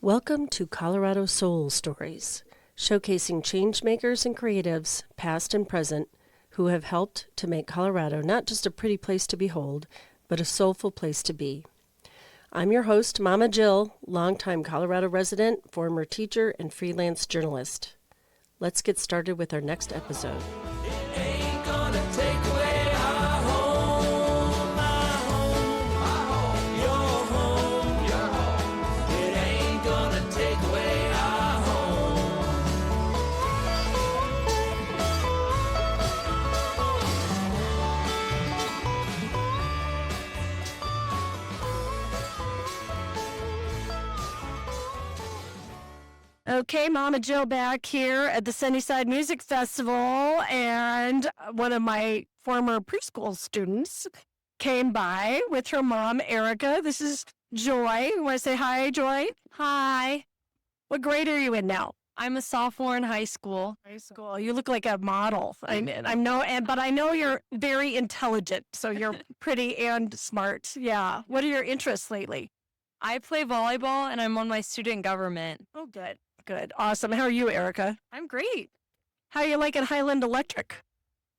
Welcome to Colorado Soul Stories, showcasing changemakers and creatives, past and present, who have helped to make Colorado not just a pretty place to behold, but a soulful place to be. I'm your host, Mama Jill, longtime Colorado resident, former teacher, and freelance journalist. Let's get started with our next episode. It ain't gonna take away our home, my home, your home, your home. It ain't gonna take away our home. Okay, Mama Jill back here at the Sunnyside Music Festival, and one of my former preschool students came by with her mom, Erica. This is Joy. You want to say hi, Joy? Hi, What grade are you in now? I'm a sophomore in high school. High school. You look like a model. But I know you're very intelligent, so you're pretty and smart. Yeah. What are your interests lately? I play volleyball and I'm on my student government. Oh, good. Good. Awesome. How are you, Erica? I'm great. How are you liking Highland Electric?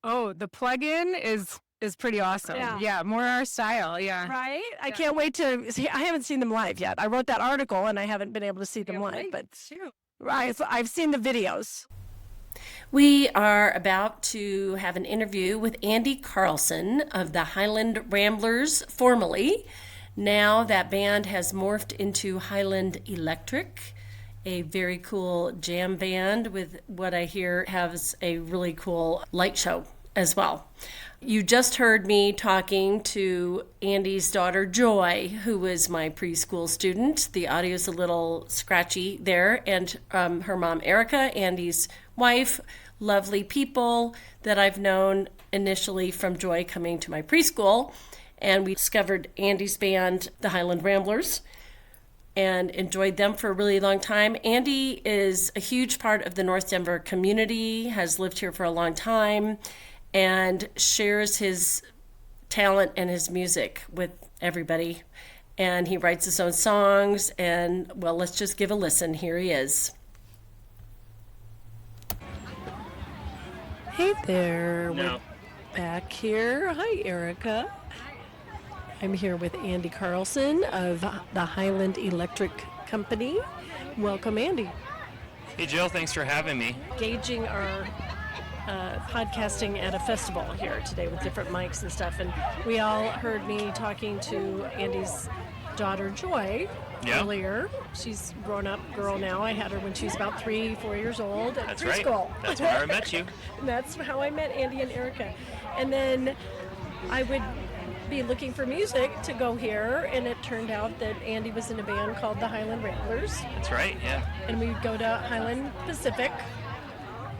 Oh, the plug-in is pretty awesome. Yeah. More our style. Yeah. Right? I can't wait to see. I haven't seen them live yet. I wrote that article and I haven't been able to see them live, but I've seen the videos. We are about to have an interview with Andy Carlson of the Highland Ramblers, formerly. Now that band has morphed into Highland Electric, a very cool jam band with what I hear has a really cool light show as well. You just heard me talking to Andy's daughter, Joy, who was my preschool student. The audio's a little scratchy there. And her mom, Erica, Andy's wife, lovely people that I've known initially from Joy coming to my preschool. And we discovered Andy's band, the Highland Ramblers, and enjoyed them for a really long time. Andy is a huge part of the North Denver community, has lived here for a long time, and shares his talent and his music with everybody. And he writes his own songs, and, well, let's just give a listen. Here he is. Hey there. No. We're back here. Hi, Erica. I'm here with Andy Carlson of the Highland Electric Company. Welcome, Andy. Hey, Jill, thanks for having me. Gauging our podcasting at a festival here today with different mics and stuff. And we all heard me talking to Andy's daughter, Joy, earlier. She's a grown-up girl now. I had her when she was about 3-4 years old at That's preschool. right. That's where I met you. And that's how I met Andy and Erica. And then I would be looking for music to go here, and it turned out that Andy was in a band called the Highland Ramblers, That's right, yeah. and we'd go to Highland Pacific.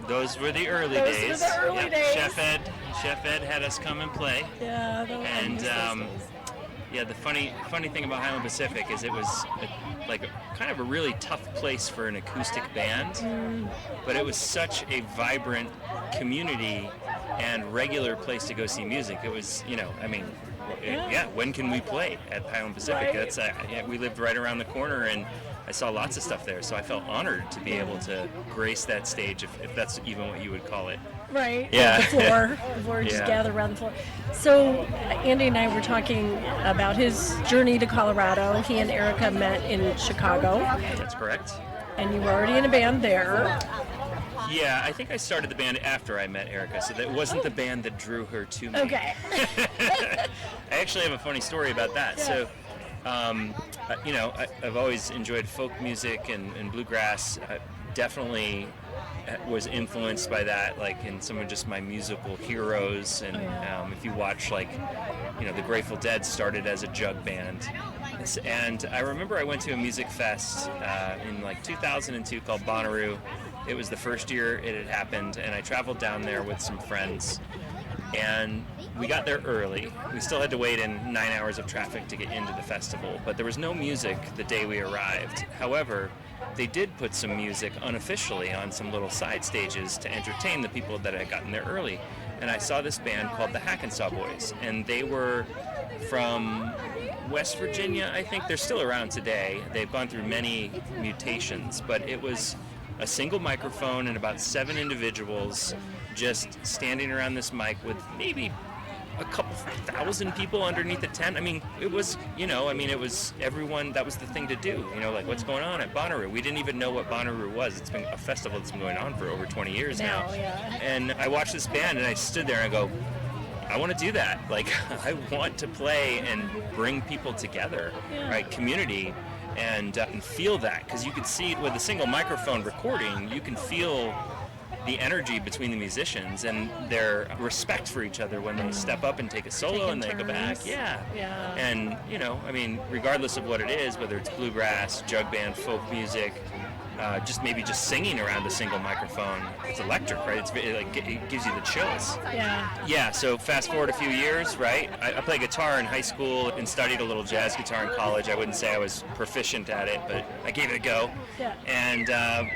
Those were the early Those days. were the early days. Chef Ed had us come and play. Yeah, And yeah, the funny thing about Highland Pacific is it was kind of a really tough place for an acoustic band, but it was such a vibrant community and regular place to go see music. It was, when can we play at Highland Pacific? Right. We lived right around the corner, and I saw lots of stuff there, so I felt honored to be able to grace that stage, if that's even what you would call it. Right. Yeah. The floor just gather around the floor. So Andy and I were talking about his journey to Colorado. He and Erica met in Chicago, That's correct. and you were already in a band there. Yeah, I think I started the band after I met Erica, so that wasn't the band that drew her to me. Okay. I actually have a funny story about that. So, I've always enjoyed folk music and bluegrass. I definitely was influenced by that, like in some of just my musical heroes. And if you watch, the Grateful Dead started as a jug band. And I remember I went to a music fest in 2002 called Bonnaroo. It was the first year it had happened, and I traveled down there with some friends. And we got there early. We still had to wait in 9 hours of traffic to get into the festival, but there was no music the day we arrived. However, they did put some music unofficially on some little side stages to entertain the people that had gotten there early. And I saw this band called the Hackensaw Boys, and they were from West Virginia, I think. They're still around today. They've gone through many mutations, but it was a single microphone and about 7 individuals just standing around this mic with maybe a couple thousand people underneath the tent. I mean, it was, it was everyone, that was the thing to do, like what's going on at Bonnaroo. We didn't even know what Bonnaroo was. It's been a festival that's been going on for over 20 years now. Yeah. And I watched this band and I stood there and I go, I want to do that. Like, I want to play and bring people together, right? Community, and feel that, because you could see with a single microphone recording, you can feel the energy between the musicians and their respect for each other when they step up and take a solo and they go back. Yeah. And, regardless of what it is, whether it's bluegrass, jug band, folk music, just singing around a single microphone, it's electric, right? It gives you the chills. Yeah, so fast forward a few years, right? I played guitar in high school and studied a little jazz guitar in college. I wouldn't say I was proficient at it, but I gave it a go. Yeah. And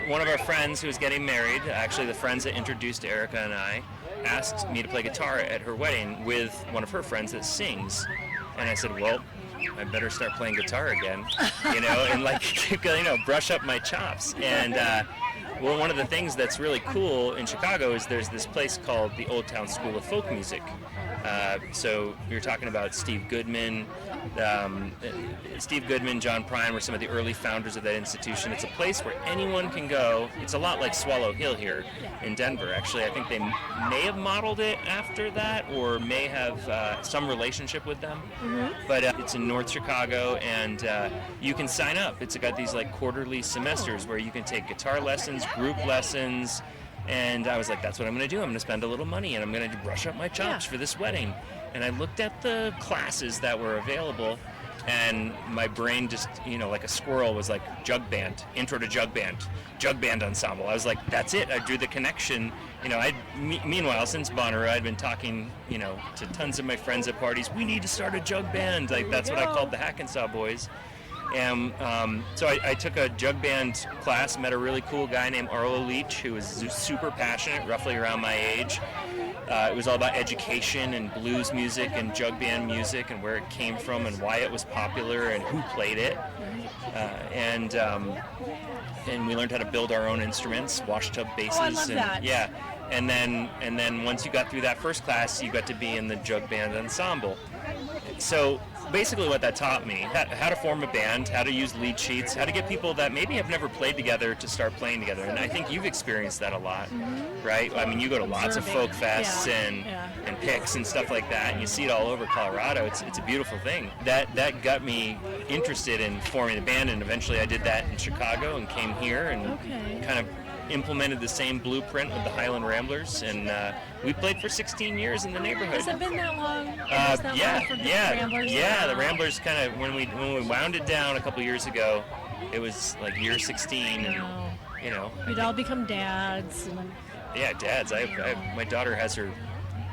one of our friends who was getting married, actually the friends that introduced Erica and I, asked me to play guitar at her wedding with one of her friends that sings. And I said, well, I better start playing guitar again, and brush up my chops. And one of the things that's really cool in Chicago is there's this place called the Old Town School of Folk Music. So you're talking about Steve Goodman, John Prine were some of the early founders of that institution. It's a place where anyone can go. It's a lot like Swallow Hill here in Denver. Actually, I think they may have modeled it after that, or may have some relationship with them. But it's in North Chicago, and you can sign up. It's got these like quarterly semesters where you can take guitar lessons, group lessons. And I was like, that's what I'm going to do. I'm going to spend a little money and I'm going to brush up my chops for this wedding. And I looked at the classes that were available, and my brain just, like a squirrel, was like jug band, intro to jug band ensemble. I was like, that's it. I drew the connection. Meanwhile, since Bonnaroo, I'd been talking, to tons of my friends at parties. We need to start a jug band. Like, that's what I called the Hackensaw Boys. And so I took a jug band class, met a really cool guy named Arlo Leach, who was super passionate, roughly around my age. It was all about education and blues music and jug band music and where it came from and why it was popular and who played it. And we learned how to build our own instruments, washtub basses. Oh, I love that. Yeah. And then once you got through that first class, you got to be in the jug band ensemble. So basically what that taught me, how to form a band, how to use lead sheets, how to get people that maybe have never played together to start playing together. And I think you've experienced that a lot, right? I mean, you go to lots of folk fests and picks and stuff like that, and you see it all over Colorado. It's a beautiful thing. That got me interested in forming a band, and eventually I did that in Chicago and came here and kind of implemented the same blueprint with the Highland Ramblers, and we played for 16 years in the neighborhood. Has it been that long? The Ramblers kind of, when we wound it down a couple years ago, it was like year 16, and we'd all become dads. Yeah, dads. My daughter has her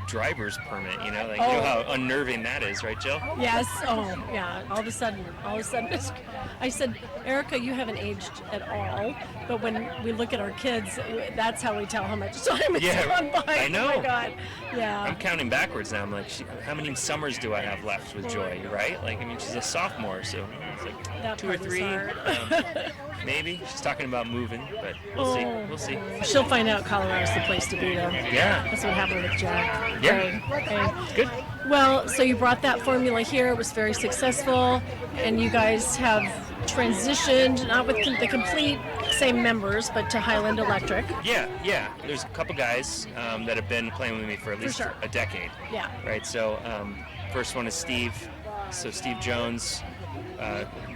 driver's permit, you know how unnerving that is, right, Jill? Yes. Oh, yeah. All of a sudden, I said, Erica, you haven't aged at all. But when we look at our kids, that's how we tell how much time has gone by. I know. Oh my God. Yeah. I'm counting backwards now. I'm like, how many summers do I have left with Joy, right? Like, I mean, she's a sophomore, so it's like that 2 or 3. Maybe. She's talking about moving, but we'll see. She'll find out Colorado's the place to be, though. Yeah. That's what happened with Jack. Yeah. Okay. Good. Well, so you brought that formula here. It was very successful, and you guys have transitioned, not with the complete same members, but to Highland Electric. Yeah. There's a couple guys that have been playing with me for at least a decade. Yeah. Right. So first one is Steve. So Steve Jones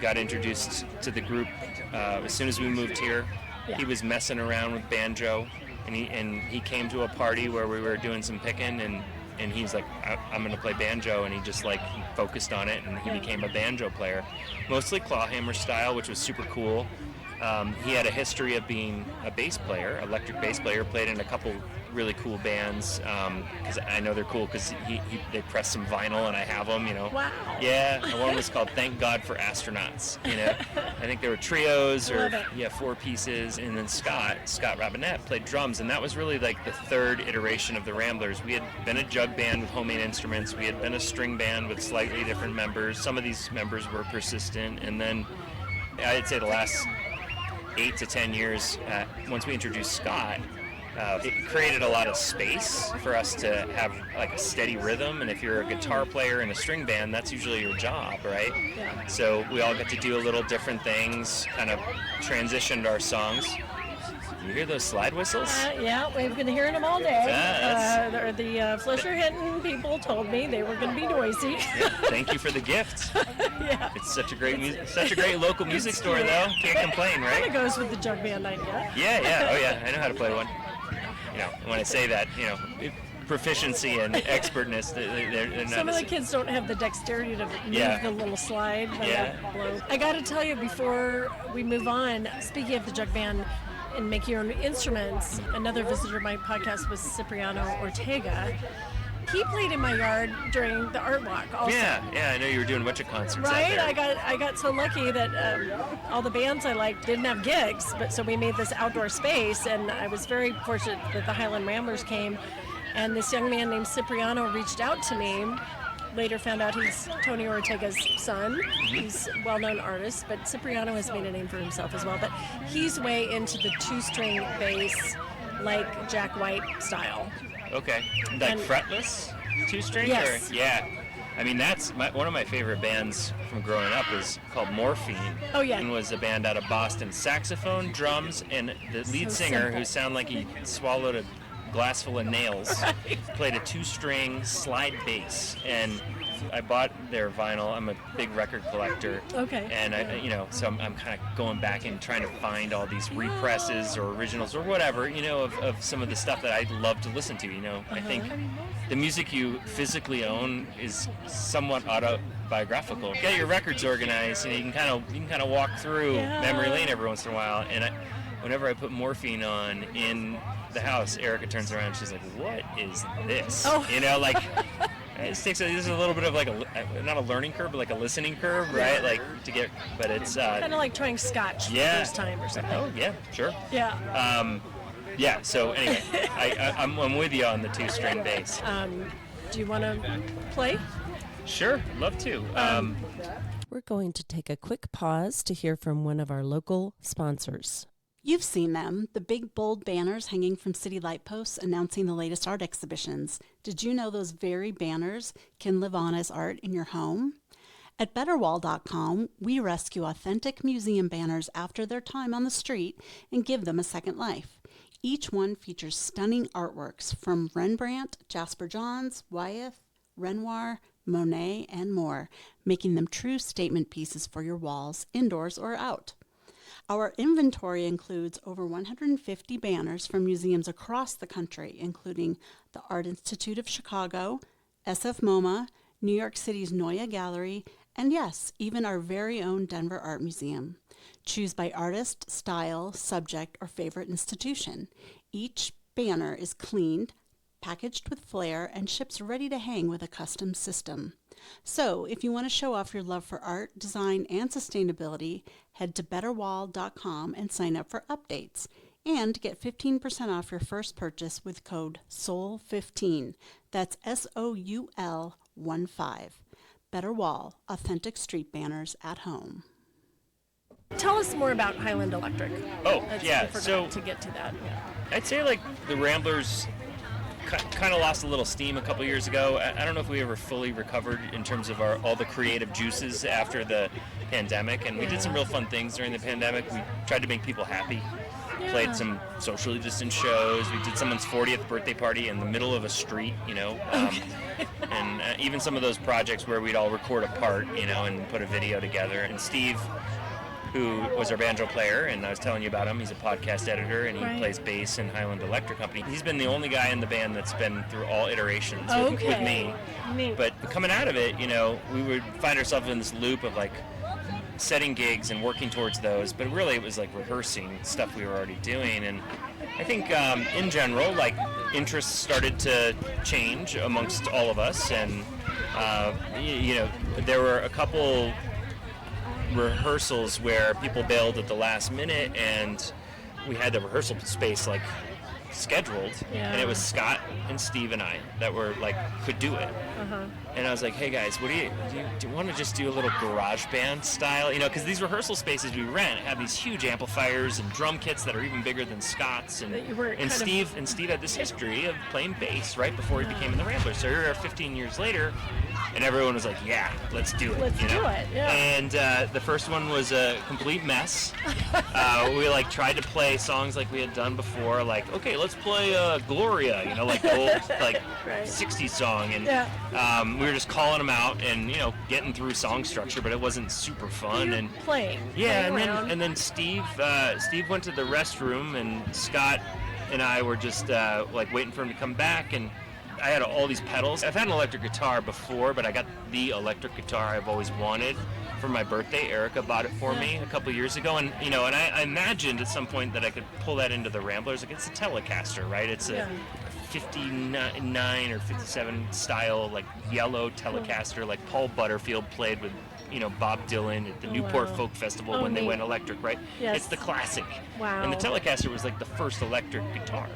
got introduced to the group as soon as we moved here. Yeah. He was messing around with banjo, and he came to a party where we were doing some picking, and he's like, I'm going to play banjo, and he just focused on it, and he became a banjo player, mostly clawhammer style, which was super cool. He had a history of being a bass player, electric bass player, played in a couple really cool bands, because I know they're cool because they pressed some vinyl and I have them, you know. Wow. Yeah, and one was called Thank God for Astronauts, you know. I think there were trios or, four pieces, and then Scott Robinette played drums, and that was really like the third iteration of the Ramblers. We had been a jug band with homemade instruments, we had been a string band with slightly different members. Some of these members were persistent, and then I'd say the last 8 to 10 years, once we introduced Scott, it created a lot of space for us to have like a steady rhythm, and if you're a guitar player in a string band, that's usually your job, right? Yeah. So we all get to do a little different things, kind of transitioned our songs. You hear those slide whistles? Yeah, we've been hearing them all day. Yeah, the Fletcher Hinton people told me they were going to be noisy. Yeah, thank you for the gift. Yeah. It's such a great such a great local music store, though. Can't complain, Kind right? of goes with the jug band idea. Yeah. Oh yeah, I know how to play one. You know, when I say that, you know, proficiency and expertness, they're not Some of the kids don't have the dexterity to move the little slide. Blow. I got to tell you, before we move on, speaking of the jug band and make your own instruments, another visitor to my podcast was Cipriano Ortega. He played in my yard during the art walk also. Yeah, I know you were doing a bunch of concerts out Right, there. I got so lucky that all the bands I liked didn't have gigs, but so we made this outdoor space, and I was very fortunate that the Highland Ramblers came, and this young man named Cipriano reached out to me. Later found out he's Tony Ortega's son. He's a well-known artist, but Cipriano has made a name for himself as well. But he's way into the two-string bass, like Jack White style. Okay, like And- fretless two-string? Yes. Or, yeah. I mean, that's one of my favorite bands from growing up is called Morphine. Oh, yeah. And was a band out of Boston. Saxophone, drums, and the lead So singer, simple. who sounded like he swallowed a glass full of nails, played a two-string slide bass. And I bought their vinyl. I'm a big record collector. Okay. And so I'm kind of going back and trying to find all these represses or originals or whatever, of some of the stuff that I love to listen to. I think the music you physically own is somewhat autobiographical. Get your records organized, and you can kind of walk through memory lane every once in a while. And whenever I put Morphine on in the house, Erica turns around and she's like, "What is this?" Oh. This is a little bit of like not a learning curve, but like a listening curve, right? Like to get, but it's Kind of like trying scotch for the first time or something. Oh yeah, sure. Yeah. So anyway, I'm with you on the two-string bass. Do you want to play? Sure, love to. We're going to take a quick pause to hear from one of our local sponsors. You've seen them, the big bold banners hanging from city light posts announcing the latest art exhibitions. Did you know those very banners can live on as art in your home? At betterwall.com, we rescue authentic museum banners after their time on the street and give them a second life. Each one features stunning artworks from Rembrandt, Jasper Johns, Wyeth, Renoir, Monet, and more, making them true statement pieces for your walls, indoors or out. Our inventory includes over 150 banners from museums across the country, including the Art Institute of Chicago, SF MoMA, New York City's Neue Gallery, and yes, even our very own Denver Art Museum. Choose by artist, style, subject, or favorite institution. Each banner is cleaned, packaged with flair, and ships ready to hang with a custom system. So, if you want to show off your love for art, design, and sustainability, head to betterwall.com and sign up for updates. And get 15% off your first purchase with code SOUL15. That's SOUL15. Better Wall, authentic street banners at home. Tell us more about Highland Electric. Oh, I yeah. forgot So to get to that. Yeah. I'd say like the Ramblers kind of lost a little steam a couple years ago. I don't know if we ever fully recovered in terms of all the creative juices after the pandemic, and we did some real fun things during the pandemic. We tried to make people happy. Played some socially distant shows. We did someone's 40th birthday party in the middle of a street, and even some of those projects where we'd all record a part, and put a video together. And Steve, who was our banjo player, and I was telling you about him, he's a podcast editor, and he plays bass in Highland Electric Company. He's been the only guy in the band that's been through all iterations with me. Neat. But coming out of it, we would find ourselves in this loop of like setting gigs and working towards those, but really it was like rehearsing stuff we were already doing. And I think in general, like, interests started to change amongst all of us, and there were a couple rehearsals where people bailed at the last minute, and we had the rehearsal space like scheduled, and it was Scott and Steve and I that were like could do it. And I was like, hey guys, what do you want to just do a little garage band style, because these rehearsal spaces we rent have these huge amplifiers and drum kits that are even bigger than Scott's, and Steve had this history of playing bass right before he became in the Ramblers. So here we are 15 years later, and everyone was like, yeah, let's do it. Let's do it, yeah. And the first one was a complete mess. We like tried to play songs like we had done before, like, okay, let's play Gloria, like the old like Right. 60s song, and we were just calling them out and getting through song structure, but it wasn't super fun. And playing. and then Steve went to the restroom, and Scott and I were just like waiting for him to come back, and I had all these pedals. I've had an electric guitar before, but I got the electric guitar I've always wanted for my birthday. Erica bought it for me a couple years ago, and and I imagined at some point that I could pull that into the Ramblers. Like, it's a Telecaster, right? It's a 59 or 57 style, like yellow Telecaster, like Paul Butterfield played with Bob Dylan at the Newport Folk Festival when they went electric, right? Yes. It's the classic. Wow. And the Telecaster was like the first electric guitar,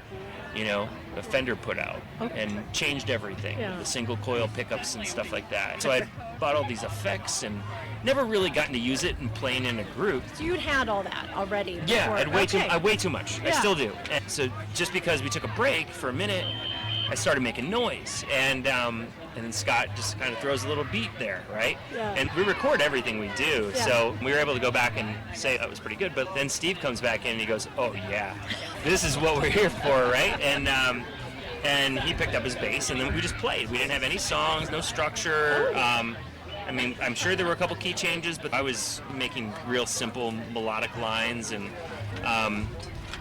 the Fender put out, and changed everything. Yeah. The single coil pickups and stuff like that. So I bought all these effects and never really gotten to use it and playing in a group. So you'd had all that already. Yeah, before. I way too much. I Yeah. still do. And so just because we took a break for a minute, I started making noise, and then Scott just kind of throws a little beat there, right? Yeah. And we record everything we do, Yeah. so we were able to go back and say that was pretty good. But then Steve comes back in and he goes, "Oh yeah, this is what we're here for, right?" And he picked up his bass, and then we just played. We didn't have any songs, no structure. I'm sure there were a couple key changes, but I was making real simple melodic lines, and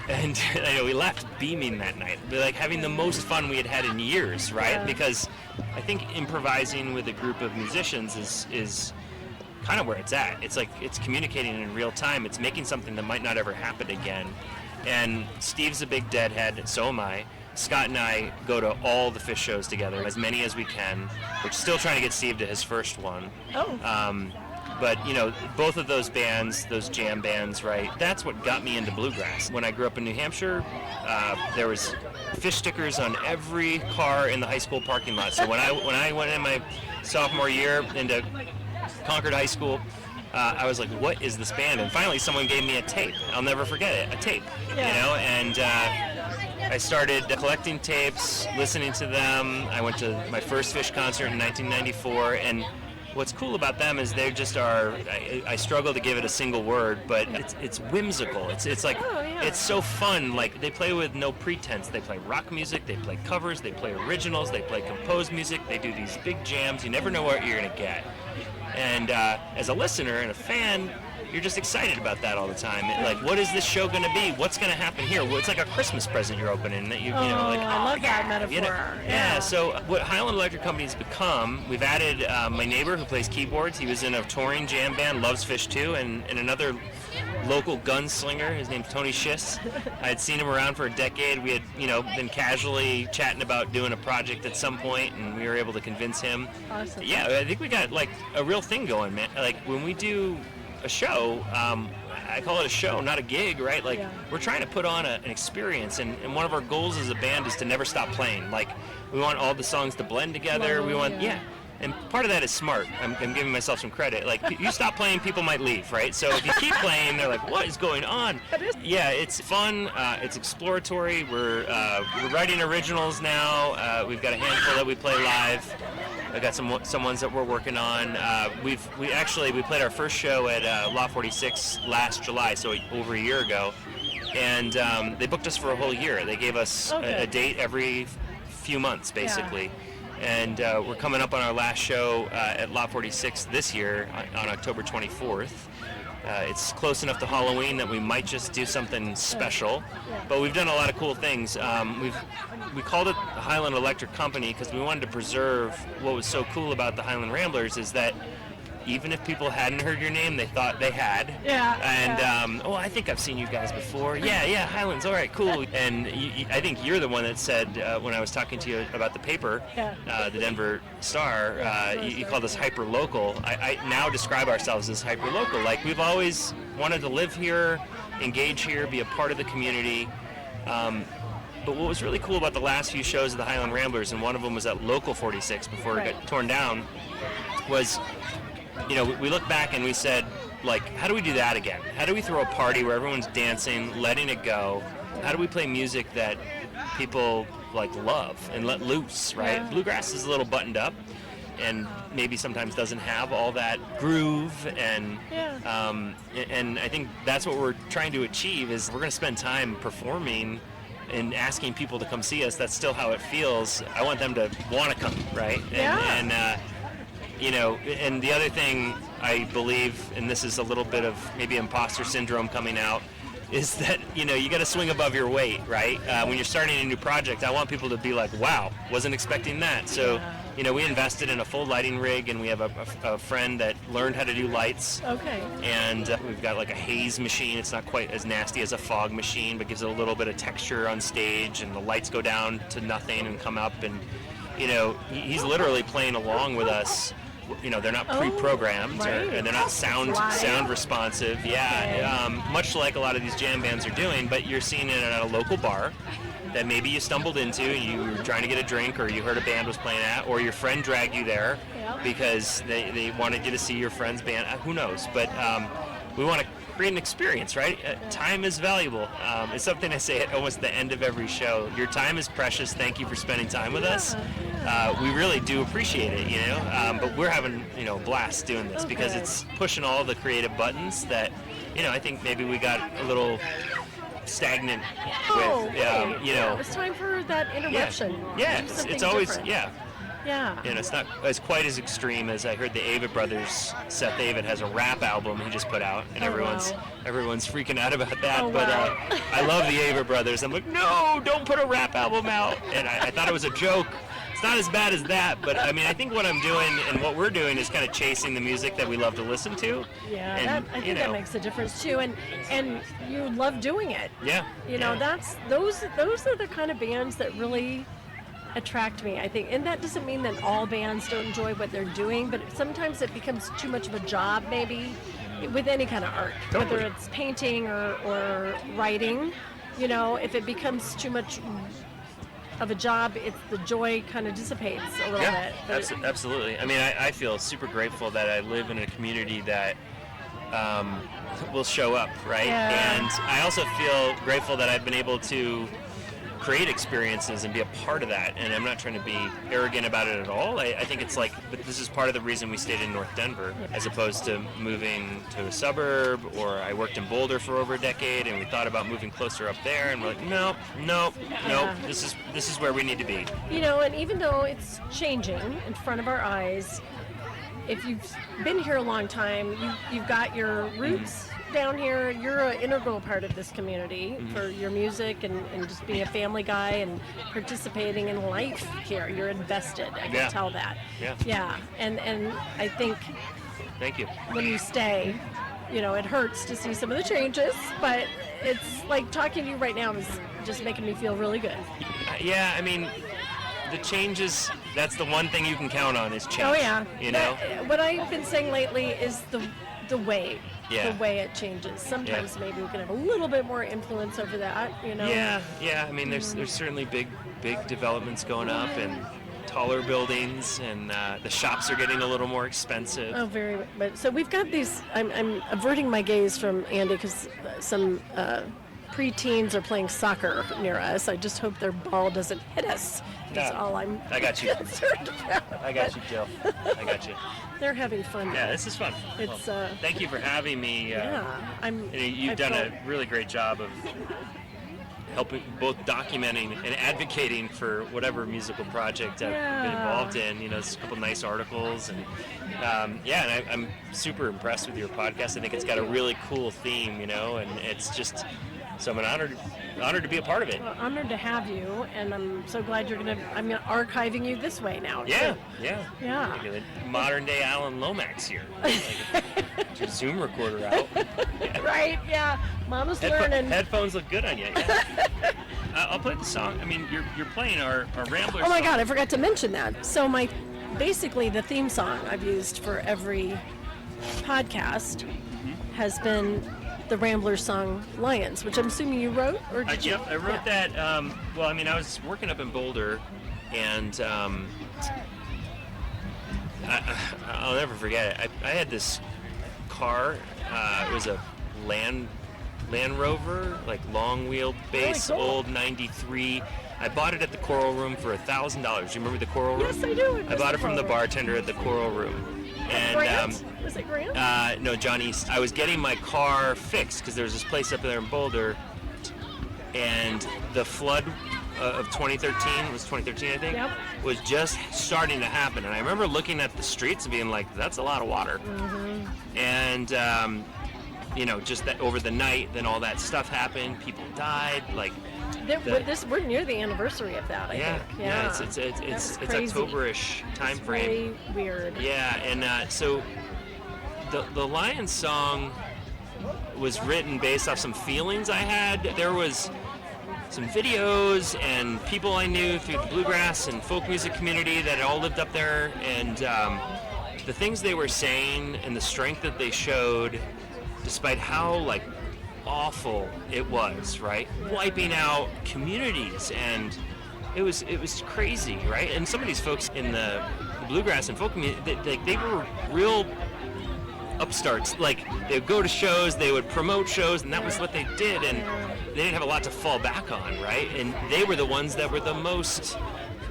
we left beaming that night. We like having the most fun we had had in years, right? Yeah. Because I think improvising with a group of musicians is kind of where it's at. It's like it's communicating in real time. It's making something that might not ever happen again. And Steve's a big Deadhead, and so am I. Scott and I go to all the Fish shows together, as many as we can. We're still trying to get Steve to his first one. But, both of those bands, those jam bands, right, that's what got me into bluegrass. When I grew up in New Hampshire, there was Fish stickers on every car in the high school parking lot. So when I went in my sophomore year into Concord High School, I was like, what is this band? And finally someone gave me a tape. I'll never forget it, a tape, and I started collecting tapes, listening to them. I went to my first Fish concert in 1994, and what's cool about them is they just are, I struggle to give it a single word, but it's whimsical. It's like, it's so fun. Like, they play with no pretense. They play rock music, they play covers, they play originals, they play composed music, they do these big jams. You never know what you're gonna get. And as a listener and a fan, you're just excited about that all the time. Like, what is this show going to be? What's going to happen here? Well, it's like a Christmas present you're opening. That I love that metaphor. Yeah. So what Highland Electric Company has become, we've added my neighbor who plays keyboards. He was in a touring jam band, loves Fish too, and another local gunslinger. His name's Tony Schiss. I had seen him around for a decade. We had, been casually chatting about doing a project at some point, and we were able to convince him. Awesome. Yeah, I think we got like a real thing going, man. Like, when we do a show, I call it a show, not a gig, right? Like, we're trying to put on an experience, and one of our goals as a band is to never stop playing. Like, we want all the songs to blend together. And part of that is smart. I'm giving myself some credit. Like, you stop playing, people might leave, right? So if you keep playing, they're like, what is going on? Yeah, it's fun. It's exploratory. We're writing originals now. We've got a handful that we play live. I got some ones that we're working on. We played our first show at Lot 46 last July, so over a year ago, and they booked us for a whole year. They gave us a date every few months, basically. And we're coming up on our last show at Lot 46 this year on October 24th. It's close enough to Halloween that we might just do something special, but we've done a lot of cool things. We called it the Highland Electric Company because we wanted to preserve what was so cool about the Highland Ramblers is that even if people hadn't heard your name, they thought they had. Yeah. And I think I've seen you guys before. Yeah, Highlands. All right, cool. And I think you're the one that said when I was talking to you about the paper, the Denver Star, you called us hyper local. I now describe ourselves as hyper local. Like, we've always wanted to live here, engage here, be a part of the community. But what was really cool about the last few shows of the Highland Ramblers, and one of them was at Local 46 before it got torn down, was, we looked back and we said, like, how do we do that again? How do we throw a party where everyone's dancing, letting it go? How do we play music that people, like, love and let loose, right? Yeah. Bluegrass is a little buttoned up and maybe sometimes doesn't have all that groove, and and I think that's what we're trying to achieve is we're going to spend time performing and asking people to come see us. That's still how it feels. I want them to want to come, right? And and the other thing I believe, and this is a little bit of maybe imposter syndrome coming out, is that you got to swing above your weight, right? When you're starting a new project, I want people to be like, wow, wasn't expecting that. So we invested in a full lighting rig, and we have a friend that learned how to do lights. Okay. And we've got like a haze machine. It's not quite as nasty as a fog machine, but gives it a little bit of texture on stage, and the lights go down to nothing and come up, and he's literally playing along with us. They're not pre-programmed, and they're not sound responsive. Much like a lot of these jam bands are doing, but you're seeing it at a local bar that maybe you stumbled into, you were trying to get a drink, or you heard a band was playing at, or your friend dragged you there because they wanted you to see your friend's band. Who knows? But we want to create an experience, right? Time is valuable. It's something I say at almost the end of every show. Your time is precious. Thank you for spending time with us. We really do appreciate it, but we're having, a blast doing this because it's pushing all the creative buttons that, I think maybe we got a little stagnant with, it's time for that interruption. It's always, different. Yeah. It's not as quite as extreme as I heard the Avett brothers. Seth Avett has a rap album he just put out, and everyone's freaking out about that. I love the Avett brothers. I'm like, no, don't put a rap album out. And I thought it was a joke. It's not as bad as that, but I mean, I think what I'm doing and what we're doing is kind of chasing the music that we love to listen to. Yeah, and, I think that makes a difference too, and you love doing it. Those are the kind of bands that really attract me, I think. And that doesn't mean that all bands don't enjoy what they're doing, but sometimes it becomes too much of a job, maybe, with any kind of art, whether it's painting or writing. If it becomes too much of a job, the joy kind of dissipates a little bit. Absolutely. I mean, I feel super grateful that I live in a community that will show up, right? And I also feel grateful that I've been able to create experiences and be a part of that, and I'm not trying to be arrogant about it at all. I think it's like, but this is part of the reason we stayed in North Denver as opposed to moving to a suburb, or I worked in Boulder for over a decade and we thought about moving closer up there, and we're like, no, this is where we need to be. And even though it's changing in front of our eyes, if you've been here a long time, you've got your roots down here. You're an integral part of this community for your music and just being a family guy and participating in life here. You're invested. I can tell that. Yeah. And I think thank you. When you stay, it hurts to see some of the changes, but it's like talking to you right now is just making me feel really good. I mean, the changes, that's the one thing you can count on is change. Oh yeah. What I've been saying lately is the way. The way it changes. Sometimes maybe we can have a little bit more influence over that, Yeah. I mean, there's certainly big developments going up, and taller buildings, and the shops are getting a little more expensive. Oh, very. But so we've got these. I'm averting my gaze from Andy because some preteens are playing soccer near us. I just hope their ball doesn't hit us. That's all I'm I got you. concerned about. I got you, Jill. I got you. They're having fun. Yeah, this is fun. It's thank you for having me. You've done a really great job of helping, both documenting and advocating for whatever musical project I've been involved in. There's a couple nice articles, and and I'm super impressed with your podcast. I think it's got a really cool theme, and it's just So I'm honored to be a part of it. Well, honored to have you, and I'm so glad I'm archiving you this way now. Yeah, too. yeah. Yeah. Like a modern day Alan Lomax here. Like, get your Zoom recorder out. Yeah. Right, yeah. Mama's learning. Headphones look good on you. Yeah. I'll play the song. I mean, you're playing our Ramblers. Oh my song. God, I forgot to mention that. So basically the theme song I've used for every podcast has been the Ramblers song Lyons, which I'm assuming you wrote, or did you? Yep, I wrote that. Well, I mean, I was working up in Boulder, and I'll never forget it. I had this car. It was a Land Rover, like long wheelbase, Really cool. old '93. I bought it at the Coral Room for $1,000. You remember the Coral Room? Yes, I do. I bought it from the bartender at the Coral Room. And Grant? Was it Grant? no, John East. I was getting my car fixed because there was this place up there in Boulder, and the flood of 2013, it was 2013 I think, Yep. was just starting to happen. And I remember looking at the streets and being like, that's a lot of water. And just that over the night, then all that stuff happened. People died. Like, We're near the anniversary of that, I think. Yeah. It's crazy. October-ish time It's frame. really weird. Yeah, and so the Lyons song was written based off some feelings I had. There was some videos and people I knew through the bluegrass and folk music community that all lived up there, and the things they were saying and the strength that they showed, despite how awful it was, right? Wiping out communities, and it was crazy, right? And some of these folks in the bluegrass and folk community, they were real upstarts. Like, they would go to shows, they would promote shows, and that was what they did, and they didn't have a lot to fall back on, right? And they were the ones that were the most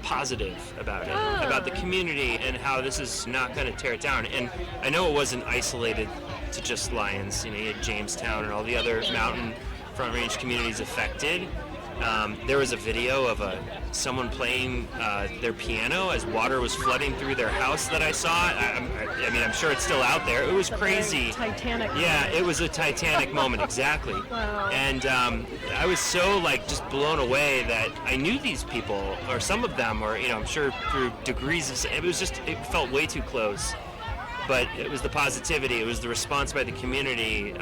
positive about it, about the community and how this is not going to tear it down. And I know it wasn't isolated to just Lyons. You had Jamestown and all the other mountain Front Range communities affected. There was a video of someone playing their piano as water was flooding through their house that I saw. I mean, I'm sure it's still out there. It was crazy. Titanic. Yeah, it was a Titanic moment, exactly. Wow. And I was so just blown away that I knew these people, or some of them, or I'm sure through degrees of. It felt way too close. But it was the positivity, it was the response by the community,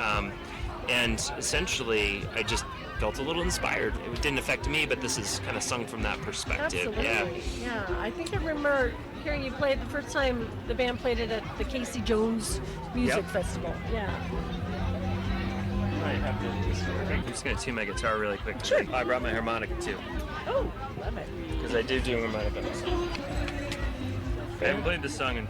and essentially I just felt a little inspired. It didn't affect me, but this is kind of sung from that perspective. Absolutely. Yeah. I think I remember hearing you play it the first time the band played it at the Casey Jones Music Festival. Yeah. I'm just going to tune my guitar really quick. Sure. I brought my harmonica too, Oh, love it. because I do harmonica. I haven't played this song in...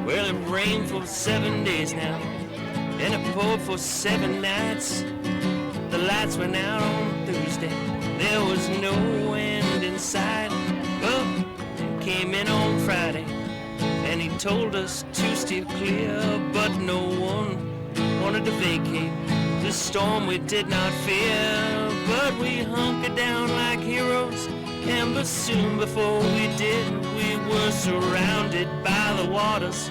Well, it rained for 7 days now, and it poured for 7 nights. The lights went out on Thursday, there was no end in sight. Well, came in on Friday, and he told us to steer clear, but no one wanted to vacate the storm we did not fear. But we hunkered down like heroes, and but soon before we did, we were surrounded by the waters,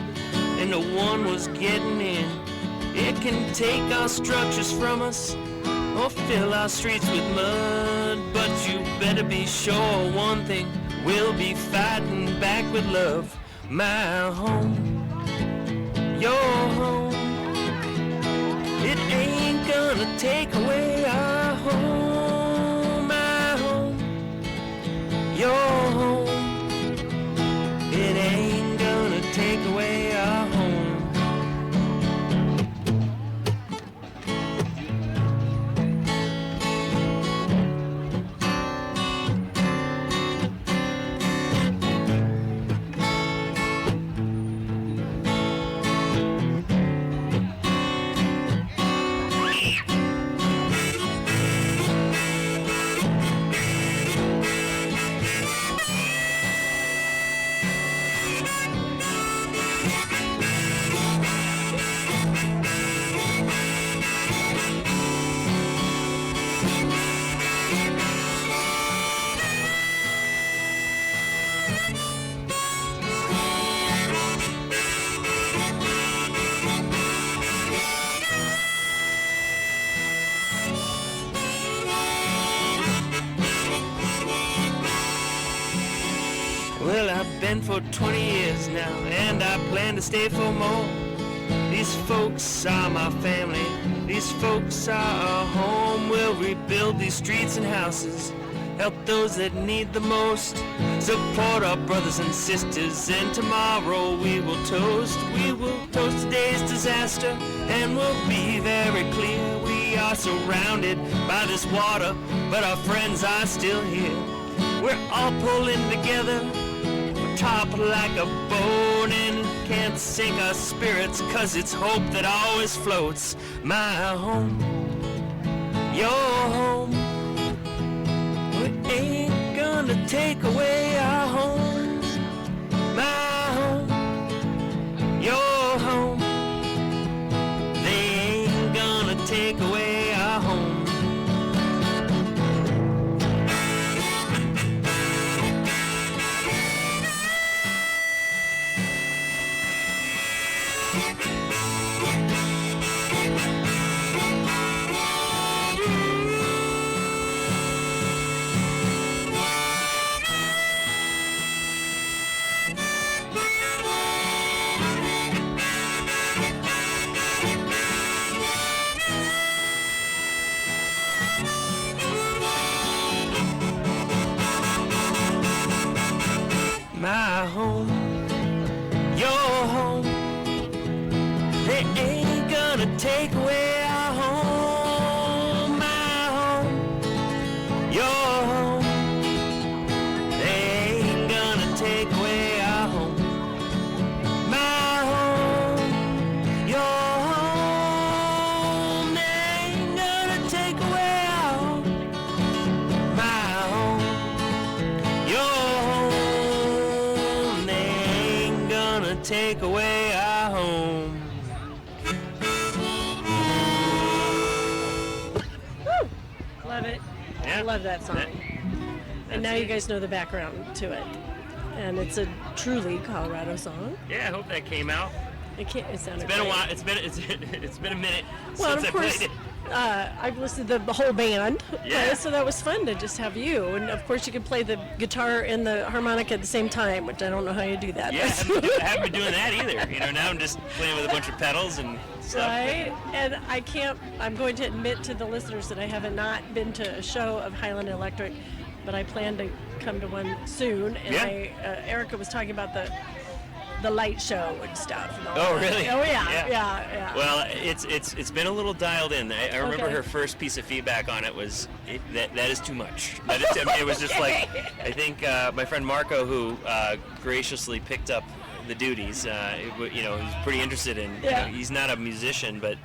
and no one was getting in. It can take our structures from us, or fill our streets with mud, but you better be sure one thing, we'll be fighting back with love. My home, your home, it ain't gonna take away our home. My home, your home, it ain't gonna take away our home. been for 20 years now, and I plan to stay for more. These folks are my family, these folks are our home. We'll rebuild these streets and houses, help those that need the most, support our brothers and sisters, and tomorrow we will toast today's disaster, and we'll be very clear. We are surrounded by this water, but our friends are still here. We're all pulling together, we're toppled like a boat, and can't sink our spirits, 'cause it's hope that always floats. My home, your home, we ain't gonna take away our home. My home, your home, they ain't gonna take away our home. My home, your home, they ain't gonna take away our home. My home, your home, they ain't gonna take away our home. My home, your home, they ain't gonna take away our home. My home, your home, take away our home. Love it. Yeah. I love that song. And now you guys know the background to it. And it's a truly Colorado song. Yeah, I hope that came out. It sounded It's been a great. while. It's been a minute Well, since of I course, played it. I've listened to the whole band Yeah. play, so that was fun to just have you. And of course, you can play the guitar and the harmonica at the same time, which I don't know how you do that. Yeah, I haven't been doing that either. You know, now I'm just playing with a bunch of pedals and stuff. Right? And I'm going to admit to the listeners that I have not been to a show of Highland Electric, but I plan to come to one soon. And Yeah. Erica was talking about the light show and stuff. And all Oh, that. really? Oh, yeah. Well, it's been a little dialed in. I remember Okay. her first piece of feedback on it was that is too much. I mean, it was just like, I think my friend Marco, who graciously picked up the duties, he's pretty interested in. Yeah. He's not a musician, but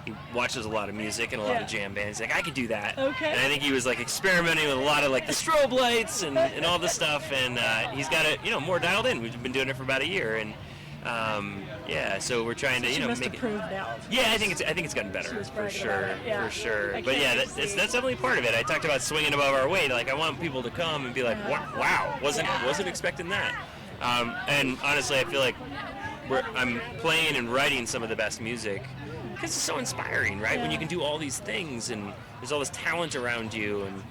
he watches a lot of music and a lot of jam bands. He's like, I could do that. Okay. And I think he was like experimenting with a lot of like the strobe lights and all this stuff, and he's got it more dialed in. We've been doing it for about a year, and so we're trying to She must make have it. proved now. Yeah, I think it's gotten She better was for bragging sure, about it, yeah. for sure. I But can't yeah, wait to that's see. definitely part of it. I talked about swinging above our weight. Like I want people to come and be like, wow, wasn't expecting that. And honestly, I feel like I'm playing and writing some of the best music because it's so inspiring, right? When you can do all these things and there's all this talent around you, and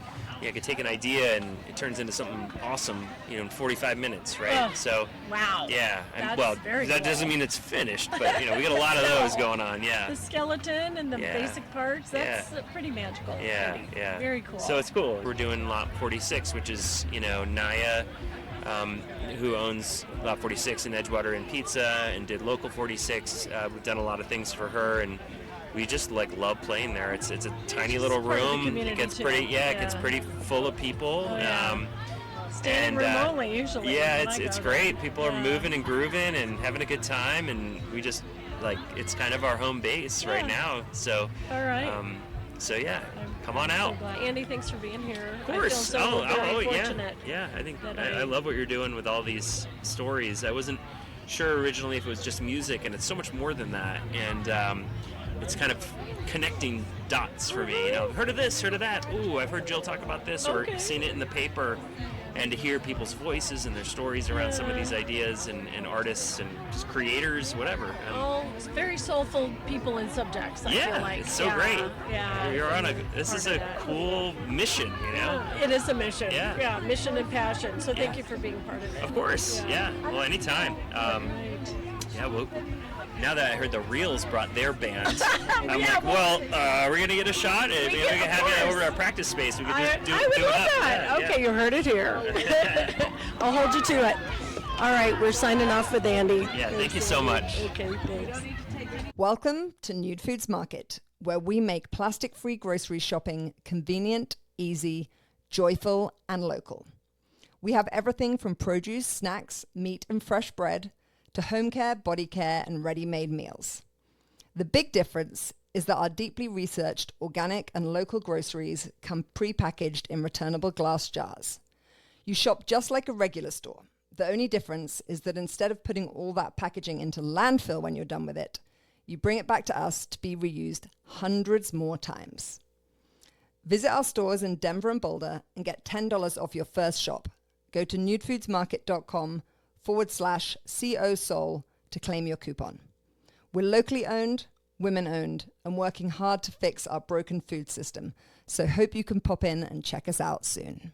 you can take an idea and it turns into something awesome, in 45 minutes, right? Oh, so wow. yeah, That's very that cool. doesn't mean it's finished, but we got a lot of those going on, yeah. The skeleton and the Yeah. basic parts, that's pretty magical. Yeah, Pretty. yeah. Very cool. So it's cool. We're doing Lot 46, which is, Naya, who owns Lot 46 in Edgewater and Pizza, and did Local 46. We've done a lot of things for her, and we just love playing there. It's a tiny little part of the room. It community, gets too. pretty, it gets Yeah. pretty full of people. Oh, yeah. Standing and, room only, usually. Yeah, when I it's go great. there. People are moving and grooving and having a good time, and we just it's kind of our home base right now. So All right. So yeah, come on So out. glad. Andy, thanks for being here. Of course. I feel so very yeah. fortunate. Yeah, I think that I love what you're doing with all these stories. I wasn't sure originally if it was just music, and it's so much more than that. And it's kind of connecting dots for me. I've heard of this, heard of that. Ooh, I've heard Jill talk about this, or seen it in the paper. And to hear people's voices and their stories around some of these ideas, and artists and just creators, whatever. It's very soulful people and subjects, I feel like. It's so great. Yeah. You're on this is a cool mission, It is a mission. Yeah. Mission and passion. So thank you for being part of it. Of course, yeah. Well, anytime. Well, now that I heard the Reels brought their band, I'm like, well, we're going to get a shot. Maybe we can have you over our practice space. We could just do I would it love up. that. Yeah, Okay, you heard it here. I'll hold you to it. All right, we're signing off with Andy. Yeah, thank you so much. Okay, thanks. Welcome to Nude Foods Market, where we make plastic-free grocery shopping convenient, easy, joyful, and local. We have everything from produce, snacks, meat, and fresh bread, to home care, body care, and ready-made meals. The big difference is that our deeply researched organic and local groceries come pre-packaged in returnable glass jars. You shop just like a regular store. The only difference is that instead of putting all that packaging into landfill when you're done with it, you bring it back to us to be reused hundreds more times. Visit our stores in Denver and Boulder and get $10 off your first shop. Go to nudefoodsmarket.com/CO Soul to claim your coupon. We're locally owned, women owned, and working hard to fix our broken food system. So hope you can pop in and check us out soon.